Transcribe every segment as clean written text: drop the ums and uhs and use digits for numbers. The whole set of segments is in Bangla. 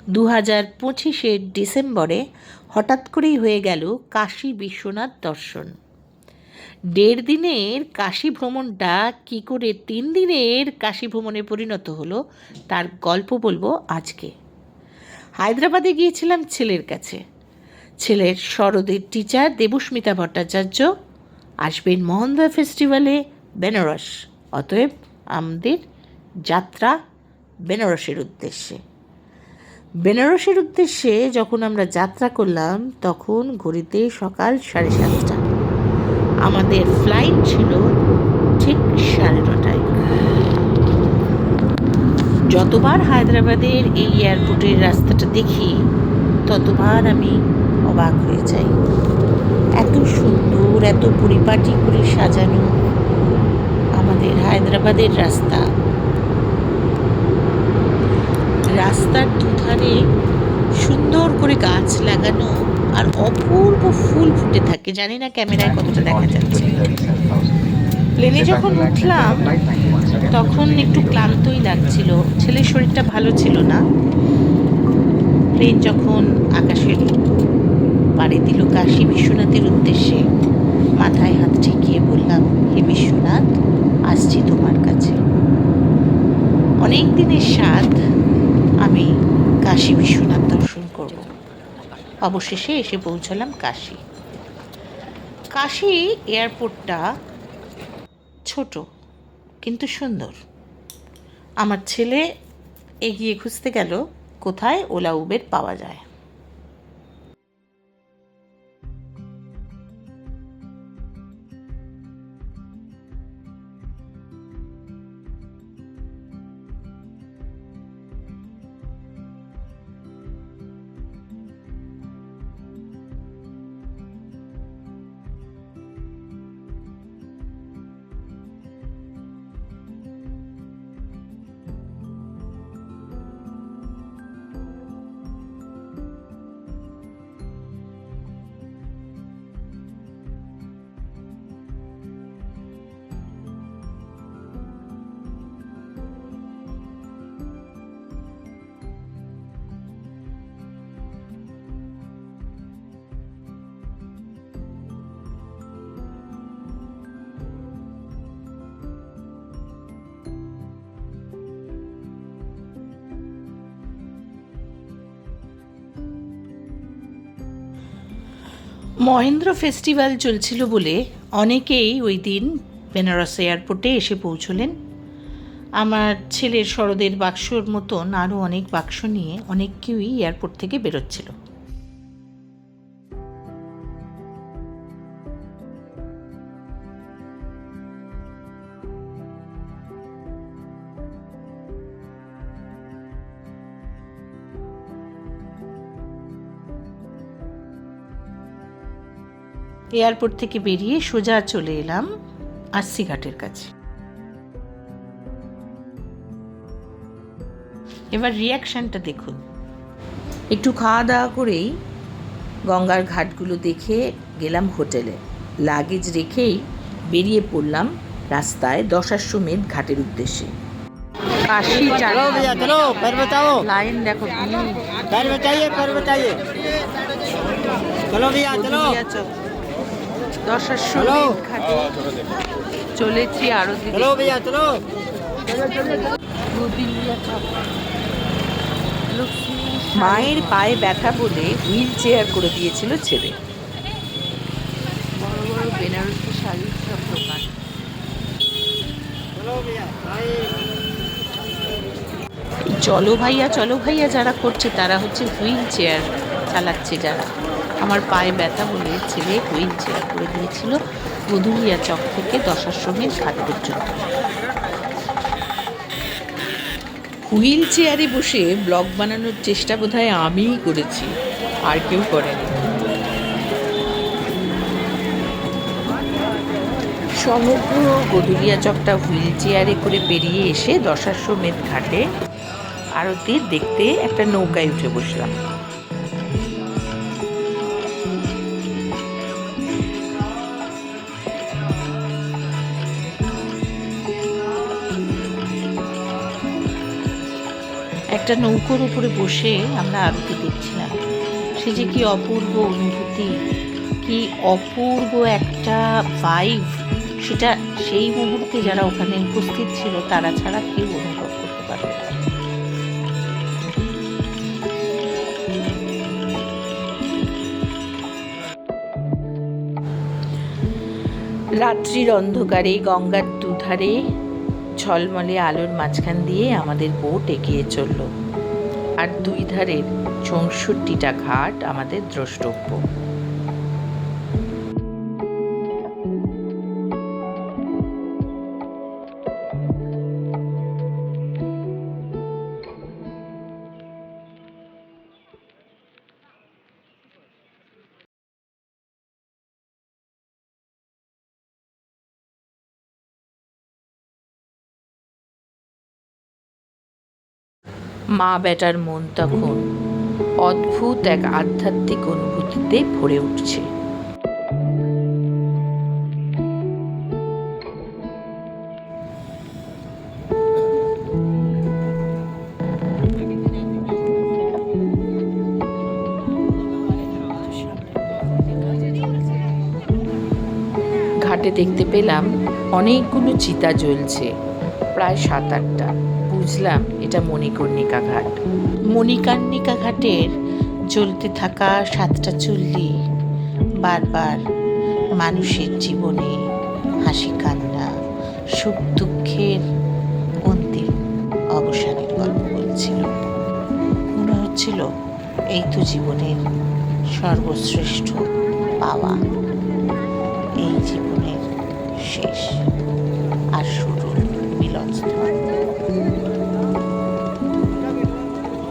2025-এর ডিসেম্বরে হঠাৎ করেই হয়ে গেল কাশী বিশ্বনাথ দর্শন। 1.5 দিনের কাশী ভ্রমণটা কী করে 3 দিনের কাশী ভ্রমণে পরিণত হলো তার গল্প বলবো আজকে। হায়দ্রাবাদে গিয়েছিলাম ছেলের কাছে। ছেলের সরোদের টিচার দেবস্মিতা ভট্টাচার্য আসবেন মোহনদা ফেস্টিভ্যালে বেনারস, অতএব আমাদের যাত্রা বেনারসের উদ্দেশ্যে। বেনারসের উদ্দেশ্যে যখন আমরা যাত্রা করলাম তখন ঘড়িতে সকাল 7:30। আমাদের ফ্লাইট ছিল ঠিক 9:30টায়। যতবার হায়দ্রাবাদের এই এয়ারপোর্টের রাস্তাটা দেখি ততবার আমি অবাক হয়ে যাই। এত সুন্দর, এত পরিপাটি করে সাজানো আমাদের হায়দ্রাবাদের রাস্তা। রাস্তার দুধারে সুন্দর করে গাছ লাগানো আর অপূর্ব ফুল ফুটে থাকে। জানি না ক্যামেরায় কতটা দেখা যাচ্ছে। প্লেনে যখন উঠলাম তখন একটু ক্লান্তই লাগছিল, ছেলের শরীরটা ভালো ছিল না। প্লেন যখন আকাশের পাড়ি দিল কাশী বিশ্বনাথের উদ্দেশ্যে, মাথায় হাত ঠেকিয়ে বললাম, হে বিশ্বনাথ, আসছি তোমার কাছে। অনেক দিনের স্বাদ আমি কাশী বিশ্বনাথ দর্শন করব। অবশেষে এসে পৌঁছালাম কাশী। কাশী এয়ারপোর্টটা ছোট কিন্তু সুন্দর। আমার ছেলে এগিয়ে খুঁজতে গেল কোথায় ওলা উবের পাওয়া যায়। মহেন্দ্র ফেস্টিভ্যাল চলছিল বলে অনেকেই ওই দিন বেনারস এয়ারপোর্টে এসে পৌঁছলেন। আমার ছেলের সরোদের বাক্সর মতন আরও অনেক বাক্স নিয়ে অনেক কেউই এয়ারপোর্ট থেকে বেরোচ্ছিল। এয়ারপোর্ট থেকে বেরিয়ে সোজা চলে এলাম আরসি ঘাটের কাছে। এবার রিয়াকশানটা দেখুন। একটু খাওয়া দাওয়া করেই গঙ্গার ঘাটগুলো দেখে গেলাম হোটেলে। লাগেজ রেখেই বেরিয়ে পড়লাম রাস্তায় দশাশ্বমেধ ঘাটের উদ্দেশ্যে। কাশী লাইন দেখো, দশাশ্বমেধ ঘাটে চলেছি আরতি। মায়ের পায়ে ব্যথা বলে হুইল চেয়ার করে দিয়েছিল ছেলে। বড় বড় বেনারসি শাড়ির সব দোকান। চলো ভাইয়া যারা করছে তারা হচ্ছে হুইল চেয়ার চালাচ্ছে যারা। আমার পায়ে ব্যথা বলে ছেলে হুইল চেয়ার করে দিয়েছিল গধুলিয়া চক থেকে দশাশ্বমেধ ঘাট পর্যন্ত। হুইল চেয়ারে বসে ব্লগ বানানোর চেষ্টা বোধহয় আমিই করেছি, আর কেউ করেনি। সমগ্র গধুলিয়া চকটা হুইল চেয়ারে করে পেরিয়ে এসে দশাশ্বমেধ ঘাটে আরতি দেখতে একটা নৌকায় উঠে বসলাম। একটা নৌকোর উপরে বসে আমরা আরতি দেখছিলাম। সে যে কি অপূর্ব অনুভূতি, কি অপূর্ব একটা ভাইব, সেটা সেই মুহূর্তে যারা ওখানে উপস্থিত ছিল তারা ছাড়া কেউ অনুভব করতে পারবে না। রাত্রির অন্ধকারে গঙ্গার দুধারে ঝলমলে আলোর মাঝখান দিয়ে আমাদের বোট এগিয়ে চলল, আর দুই ধারের ৬৪টা ঘাট আমাদের দ্রষ্টব্য। মা বেটার মন তখন অদ্ভুত এক আধ্যাত্মিক অনুভূতিতে ভরে উঠছে। ঘাটে দেখতে পেলাম অনেকগুলো চিতা জ্বলছে, প্রায় ৭-৮টা। বুঝলাম এটা মণিকর্ণিকা ঘাট। মণিকর্ণিকা ঘাটের জ্বলতে থাকা 7টা চুল্লি বারবার মানুষের জীবনে হাসি কান্না, সুখ দুঃখের অন্তিম অবসানের গল্প বলছিল। মনে হচ্ছিল এই তো জীবনের সর্বশ্রেষ্ঠ পাওয়া, এই জীবনের শেষ আর শুরুর মিলনস্থল।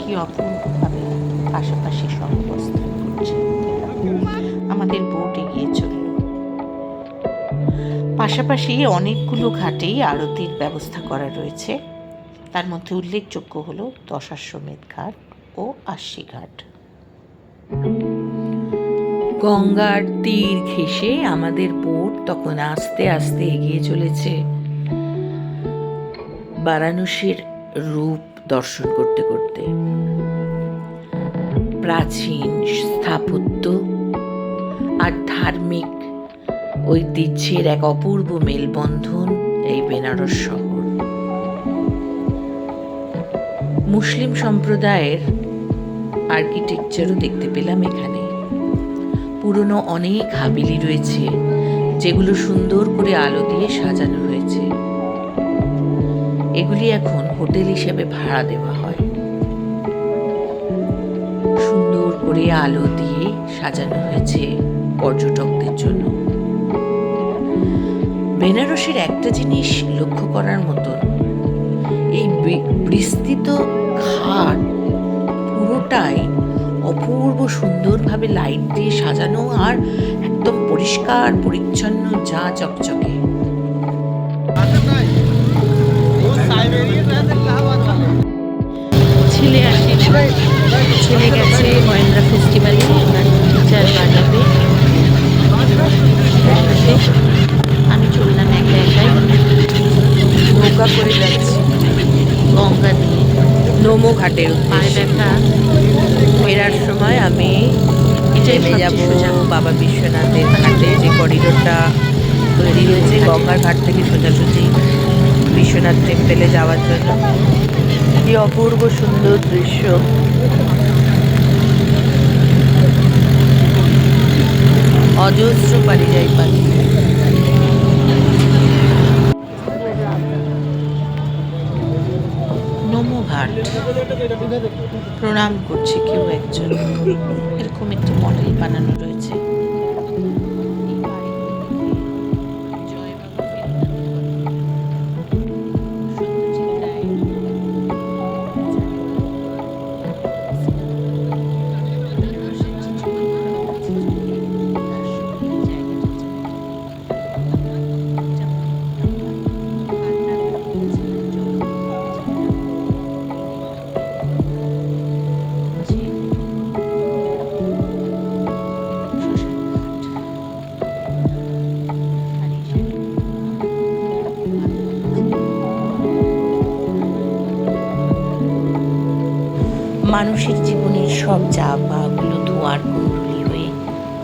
কি অপূর্বভাবে পাশাপাশি সহাবস্থান করছে। আমাদের বোট এগিয়ে চলল। পাশাপাশি অনেকগুলো ঘাটেই আরতির ব্যবস্থা করা রয়েছে। তার মধ্যে উল্লেখযোগ্য হলো দশাশ্বমেধ ঘাট ও আশি ঘাট। গঙ্গার তীর ঘেঁষে আমাদের বোট তখন আস্তে আস্তে এগিয়ে চলেছে বারাণসীর রূপ দর্শন করতে করতে। প্রাচীন স্থাপত্য আর ধার্মিক ঐতিহ্যের এক অপূর্ব মেলবন্ধন এই বেনারস শহর। মুসলিম সম্প্রদায়ের আর্কিটেকচারও দেখতে পেলাম এখানে। পুরনো অনেক হাবিলি রয়েছে যেগুলো সুন্দর করে আলো দিয়ে সাজানো হয়েছে। এগুলি এখন হোটেল হিসেবে ভাড়া দেওয়া হয়। সুন্দর করে আলো দিয়ে সাজানো হয়েছে পর্যটকদের জন্য। বেনারসের একটা জিনিস লক্ষ্য করার মতন, এই বিস্তৃত ঘাট পুরোটাই অপূর্ব সুন্দরভাবে লাইট দিয়ে সাজানো আর একদম পরিষ্কার পরিচ্ছন্ন, যা চকচকে। ছেলে আসে, ছেলে গেছে মহেন্দ্রা ফেস্টিভ্যালে, ওনার টিচার বাজাবে। আমি চললাম একা একাই, নৌকা করে যাচ্ছি গঙ্গা দিয়ে নোমো ঘাটের পায়ে ব্যথা। ফেরার সময় আমি চলে যাব বাবা বিশ্বনাথের ঘাটে, যে করিডোরটা তৈরি হয়েছে গঙ্গার ঘাট থেকে সোজাসুজি বিশ্বনাথ টেম্পেলে যাওয়ার জন্য। কি অপূর্ব সুন্দর দৃশ্য। অজস্র পারিজাই পাখি। নোমো ঘাট, প্রণাম করছে কেউ একজন। এরকম একটি মডেল বানানো রয়েছে। মানুষের জীবনের সব চাপাগুলো ধোঁয়ার কুণ্ডলী হয়ে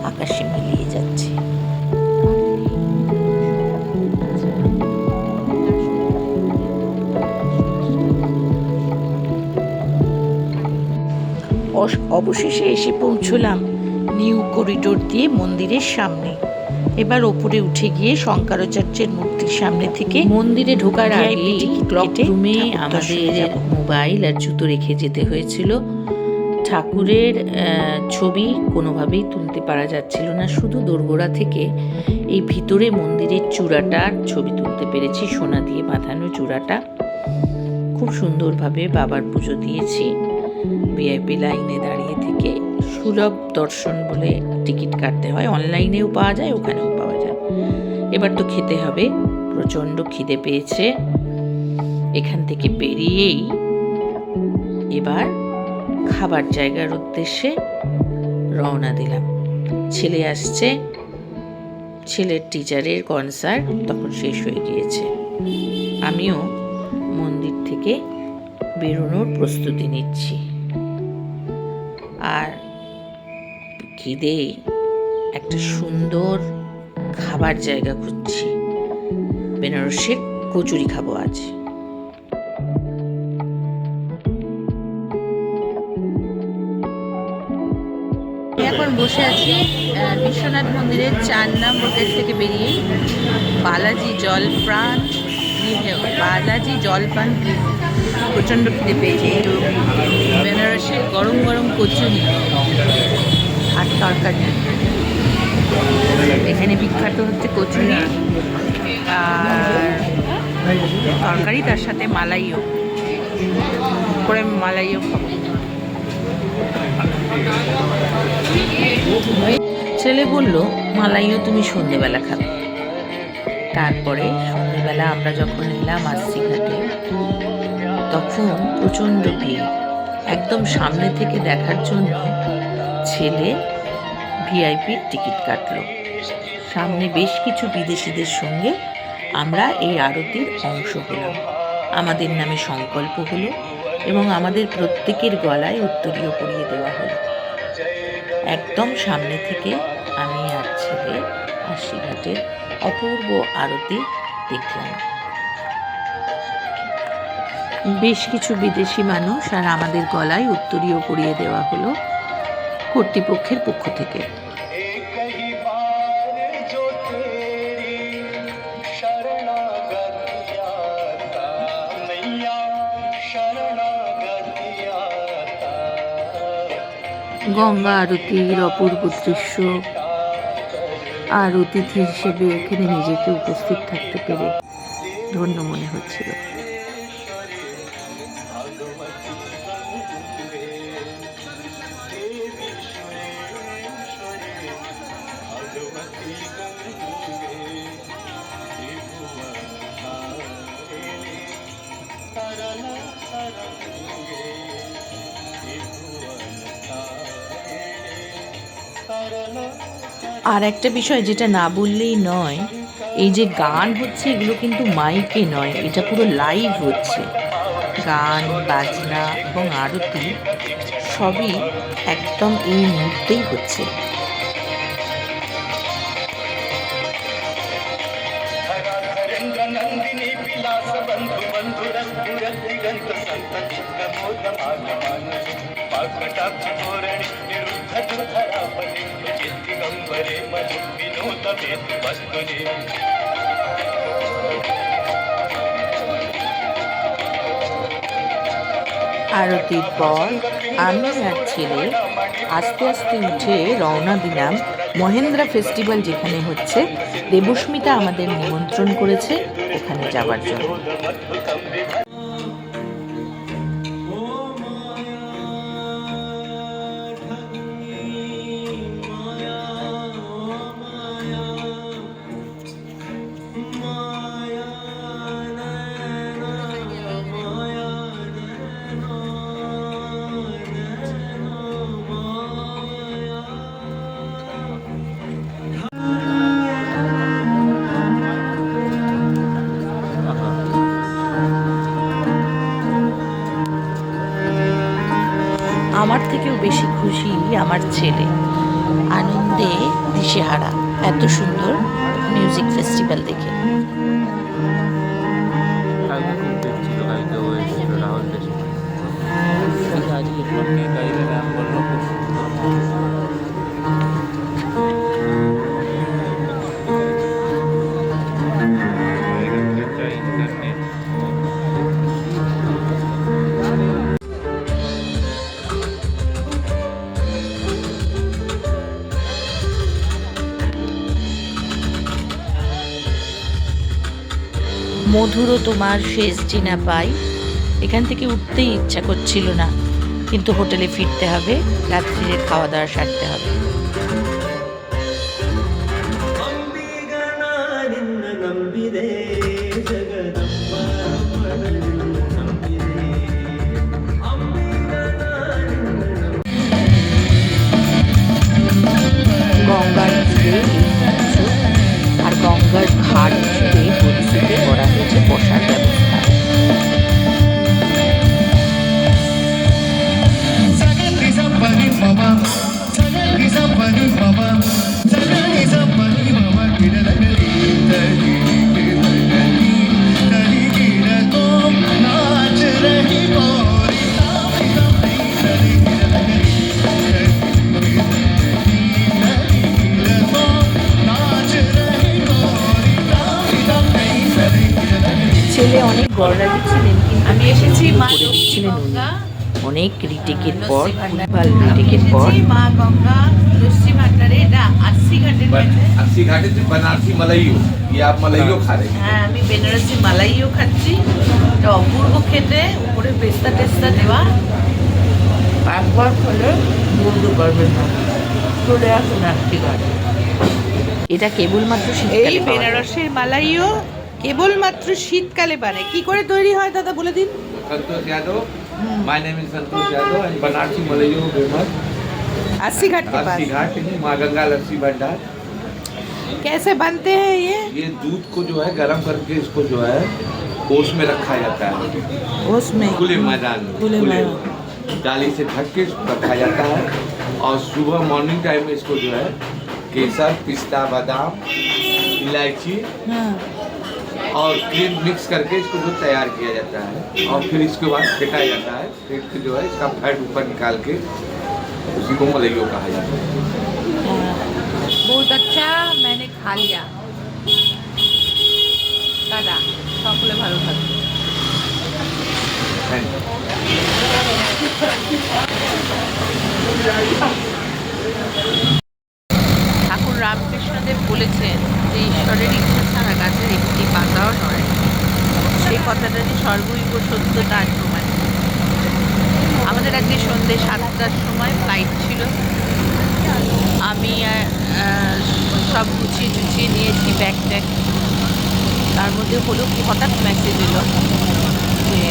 আকাশে মিলিয়ে যাচ্ছে। অবশেষে এসে পৌঁছলাম নিউ করিডোর দিয়ে মন্দিরের সামনে। এবার ওপরে উঠে গিয়ে শঙ্করাচার্যের মূর্তির সামনে থেকে মন্দিরে ঢোকার আগে ক্লক রুমে আমাদের মোবাইল আর জুতো রেখে যেতে হয়েছিল। ঠাকুরের ছবি কোনোভাবেই তুলতে পারা যাচ্ছিল না, শুধু দোরগোড়া থেকে এই ভিতরে মন্দিরের চূড়াটার ছবি তুলতে পেরেছি, সোনা দিয়ে বাঁধানো চূড়াটা। খুব সুন্দরভাবে বাবার পুজো দিয়েছি। ভিআইপি লাইনে দাঁড়িয়ে থেকে সুলভ দর্শন বলে টিকিট কাটতে হয়, অনলাইনেও পাওয়া যায়, ওখানেও পাওয়া যায়। এবার তো খেতে হবে, প্রচণ্ড খিদে পেয়েছে। এখান থেকে বেরিয়েই এবার খাবার জায়গার উদ্দেশ্যে রওনা দিলাম। ছেলে আসছে, ছেলের টিচারের কনসার্ট তখন শেষ হয়ে গিয়েছে। আমিও মন্দির থেকে বেরোনোর প্রস্তুতি নিচ্ছি। আর খিদে একটা সুন্দর খাবার জায়গা খুঁজছি। বেনারসের কচুরি খাবো আজ। এখন বসে আছি বিশ্বনাথ মন্দিরের 4 নম্বর গেট থেকে বেরিয়ে বালাজি জলপান বালাজি জলপান প্রচণ্ড খিদে পেয়েছে। বেনারসের গরম গরম কচুরি আর তরকারি। এখানে বিখ্যাত হচ্ছে কচুরি আর তরকারি, তার সাথে মালাইও করে, মালাইও খাবো। ছেলে বলল মালাইও তুমি সন্ধেবেলা খাবে। তারপরে সন্ধেবেলা আমরা যখন এলাম আস্তি ঘাটে, তখন প্রচণ্ড ভিড়। একদম সামনে থেকে দেখার জন্য ছেলে ভিআইপির টিকিট কাটলো। সামনে বেশ কিছু বিদেশিদের সঙ্গে আমরা এই আরতির অংশ হলাম। আমাদের নামে সংকল্প হলো এবং আমাদের প্রত্যেকের গলায় উত্তরীয় পরিয়ে দেওয়া হলো। একদম সামনে থেকে আমি আর ছেলে আশি ঘাটের অপূর্ব আরতি দেখলাম। বেশ কিছু বিদেশি মানুষ আর আমাদের গলায় উত্তরীয় পরিয়ে দেওয়া হলো কর্তৃপক্ষের পক্ষ থেকে। গঙ্গা আরতির অপূর্ব দৃশ্য আর অতিথি হিসেবে এখানে নিজেকে উপস্থিত থাকতে পেরে ধন্য মনে হচ্ছিল। আর একটা বিষয় যেটা না বললেই নয়, এই যে গান হচ্ছে এগুলো কিন্তু মাইকে নয়, এটা পুরো লাইভ হচ্ছে। গান বাজনা এবং আরতি সবই একদম এই মুহূর্তেই হচ্ছে। আরতির পর আমি আর ছেলে আস্তে আস্তে উঠে রওনা দিলাম মহেন্দ্রা ফেস্টিভ্যাল যেখানে হচ্ছে। দেবস্মিতা আমাদের নিমন্ত্রণ করেছে ওখানে যাওয়ার জন্য। খুশি খুশি আমার ছেলে, আনন্দে দিশেহারা এত সুন্দর মিউজিক ফেস্টিভ্যাল দেখে। মধুরও তোমার শেষ জিনা পাই, এখান থেকে উঠতেই ইচ্ছা করছিল না, কিন্তু হোটেলে ফিরতে হবে, রাত্রিরে খাওয়া দাওয়া সারতে হবে। গঙ্গার তীরে আর গঙ্গার ঘাট জুড়ে পরিস্থিতি করা হয়েছে বসার ব্যবস্থা। ছেলে অনেক গড়রা দিচ্ছিলেন, কিন্তু আমি এসেছি মা দিচ্ছিলেন উনি গঙ্গা, অনেক রিটেকের পর, রিটেকের পর। মা গঙ্গা লস্যি ভান্ডারে, এটা 80 ঘাটের কাছে। 80 घाटे से बनारसी मलाइयो, ये आप मलाइयो खा रहे हैं। হ্যাঁ, আমি বেনারসি মালাইও খাচ্ছি, এটা অপূর্ব খেতে, উপরে পেস্তা টেস্তা দেওয়া, একবার খেলে বন্ধু করবেন না। চলে আসুন 80 ঘাট। এটা কেবলমাত্র এই শীতকালে পাওয়া যায়। বেনারসের মালাইও কেবলমাত্র শীতকালে বানে। কি করে তৈরি হয় দাদা বলে দিন। Santosh Yadav, my name is Santosh Yadav and Banarasi malaiyo famous 80 Ghat के पास 80 घाट माँ गंगा लस्सी भंडार। कैसे बनते हैं ये दूध को जो है गर्म करके इसको जो है ओस में रखा जाता है, उसमें खुले मैदान में, खुले मैदान। डाली से ढक के रखा जाता है और सुबह मॉर्निंग टाइम में इसको जो है केसर, पिस्ता, बादाम, इलायची हाँ। और क्रीम मिक्स करके इसको जो तैयार किया जाता है और फिर इसके बाद फेंटा जाता है। फेंट के जो है इसका फैट ऊपर निकाल के उसी को मलाइयो कहा जाता है। बहुत अच्छा, मैंने खा लिया दादा, সকলে ভালো থাকবে। Thank you. ঠাকুর রামকৃষ্ণদেব বলেছেন যে ঈশ্বরের ইচ্ছা ছাড়া গাছের একটি পাতাও নয়। সেই কথাটা যে সর্বৈব সত্য তার প্রমাণ। আমাদের আজকে সন্ধ্যে 7টার সময় ফ্লাইট ছিল। আমি সব গুছিয়ে টুছিয়ে নিয়েছি, ব্যাগ ট্যাগ। তার মধ্যে হলো কি হঠাৎ মেসেজ এলো যে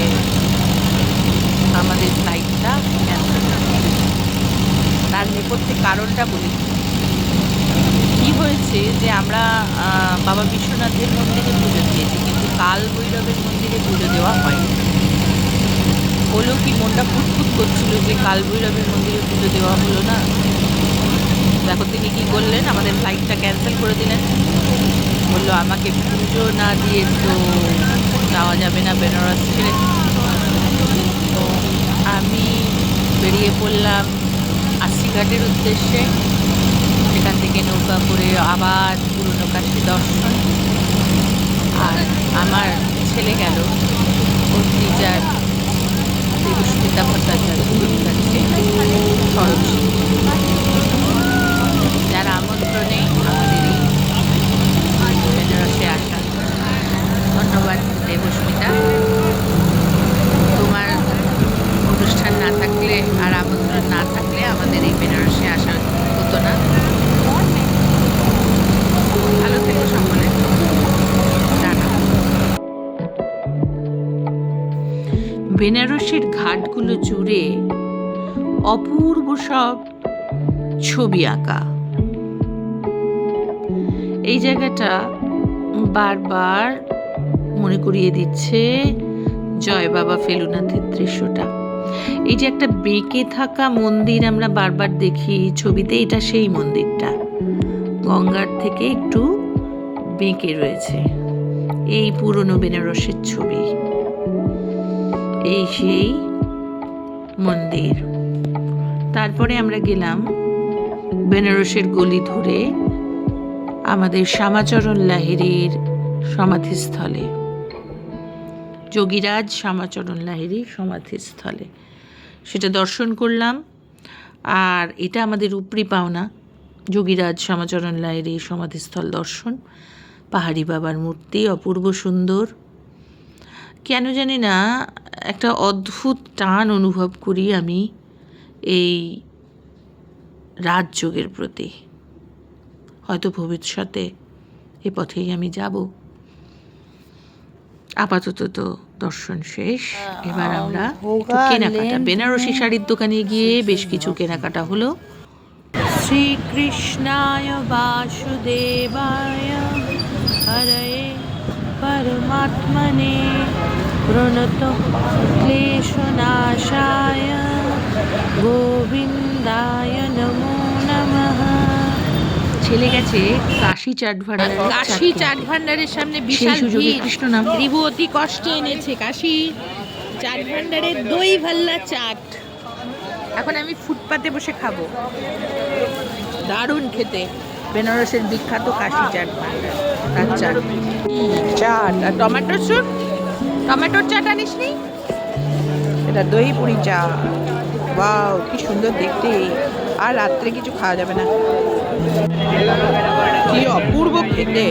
আমাদের ফ্লাইটটা ক্যান্সেল। তার নেপথ্যে কারণটা বলি। কি হয়েছে যে আমরা বাবা বিশ্বনাথের মন্দিরে পুজো দিয়েছি, কিন্তু কাল ভৈরবের মন্দিরে পুজো দেওয়া হয়নি। হলো কি মনটা ফুটফুট করছিল যে কাল ভৈরবের মন্দিরে পুজো দেওয়া হলো না। দেখো তিনি কি করলেন, আমাদের ফ্লাইটটা ক্যান্সেল করে দিলেন। বললো আমাকে পুজো না দিয়ে তো যাওয়া যাবে না বেনারস ছেড়ে। তো আমি বেরিয়ে পড়লাম 80 ঘাটের উদ্দেশ্যে। সেখান থেকে নৌকা করে আবার পুরনো কাশী দর্শন। আর আমার ছেলে গেল ওর টিচার দেবস্মিতা ভট্টাচার্য সরস্বতী, যার আমন্ত্রণে আমাদের এই বেনারসে আসা। ধন্যবাদ দেবস্মিতা, তোমার অনুষ্ঠান না থাকলে আর আমন্ত্রণ না থাকলে আমাদের এই বেনারসে আসা হতো না। ভালো থেকো সকলে। বেনারসের ঘাটগুলো জুড়ে অপূর্ব সব ছবি আঁকা। এই জায়গাটা বারবার মনে করিয়ে দিচ্ছে জয় বাবা ফেলুনাথের দৃশ্যটা। এই যে একটা বেঁকে থাকা মন্দির আমরা বারবার দেখি ছবিতে, এটা সেই মন্দিরটা গঙ্গার থেকে একটু বেঁকে রয়েছে। এই পুরনো বেনারসের ছবি, এই সেই মন্দির। তারপরে আমরা গেলাম বেনারসের গলি ধরে আমাদের শ্যামাচরণ লাহিড়ীর সমাধিস্থলে, যোগীরাজ শ্যামাচরণ লাহিড়ীর সমাধিস্থলে। সেটা দর্শন করলাম। আর এটা আমাদের উপরি পাওনা, যোগীরাজ শ্যামাচরণ লাহিড়ীর সমাধিস্থল দর্শন। পাহাড়ি বাবার মূর্তি অপূর্ব সুন্দর। কেন জানি না একটা অদ্ভুত টান অনুভব করি আমি এই রাজযোগের প্রতি। হয়তো ভবিষ্যতে এ পথেই আমি যাব। আপাতত তো দর্শন শেষ, এবার আমরা একটু কেনাকাটা, বেনারসি শাড়ির দোকানে গিয়ে বেশ কিছু কেনাকাটা হলো। শ্রীকৃষ্ণায় বাসুদেবায় হরয়ে পরমাত্মনে প্রণত ক্লেশনাশায় গোবিন্দায় নমো নমঃ। ছেলে গেছে কাশী চাট ভান্ডার, কাশী চাট ভান্ডারের সামনে বিশাল ভিড়। কৃষ্ণ নাম রিভু অতি কষ্টে এনেছে কাশী চাট ভান্ডারের দই ভাল্লা চাট। এখন আমি ফুটপাতে বসে খাবো, দারুণ খেতে। বেনারসের বিখ্যাত কাশী চাট ভান্ডার, তার চাট চাট আর টমেটোর স্যুপ। টমেটোর চাট আনিস নি? এটা দই পুরি চা। ওয়াও, কি সুন্দর দেখতে। আর রাত্রে কিছু খাওয়া যাবে না। কি অপূর্ব খেতে,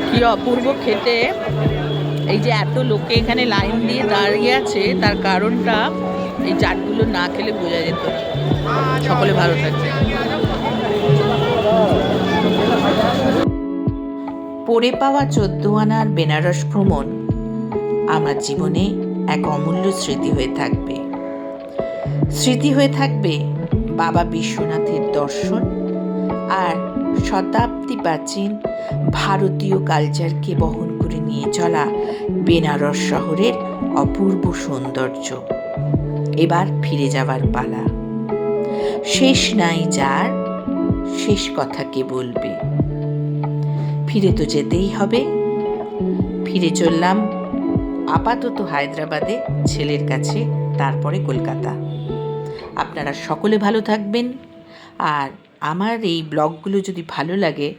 কি অপূর্ব খেতে। এই যে এত লোকে এখানে লাইন দিয়ে দাঁড়িয়ে আছে, তার কারণটা এই চাটগুলো না খেলে বোঝা যেত না। সকলে ভালো থাকবে। পড়ে পাওয়া 14 আনার বেনারস ভ্রমণ আমার জীবনে এক অমূল্য স্মৃতি হয়ে থাকবে। স্মৃতি হয়ে থাকবে বাবা বিশ্বনাথের দর্শন আর শতাব্দী প্রাচীন ভারতীয় কালচারকে বহন করে নিয়ে চলা বেনারস শহরের অপূর্ব সৌন্দর্য। এবার ফিরে যাওয়ার পালা। শেষ নাই যার, শেষ কথা কে বলবে। ফিরে তো যেতেই হবে। ফিরে চললাম আপাতত হায়দ্রাবাদে ছেলের কাছে, তারপরে কলকাতা। আপনারা সকলে ভালো থাকবেন। আর আমার এই ব্লগগুলো যদি ভালো লাগে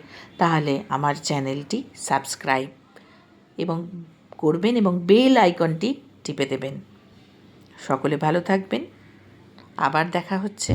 তাহলে আমার চ্যানেলটি সাবস্ক্রাইব এবং করবেন এবং বেল আইকনটি টিপে দেবেন। সকলে ভালো থাকবেন। আবার দেখা হচ্ছে।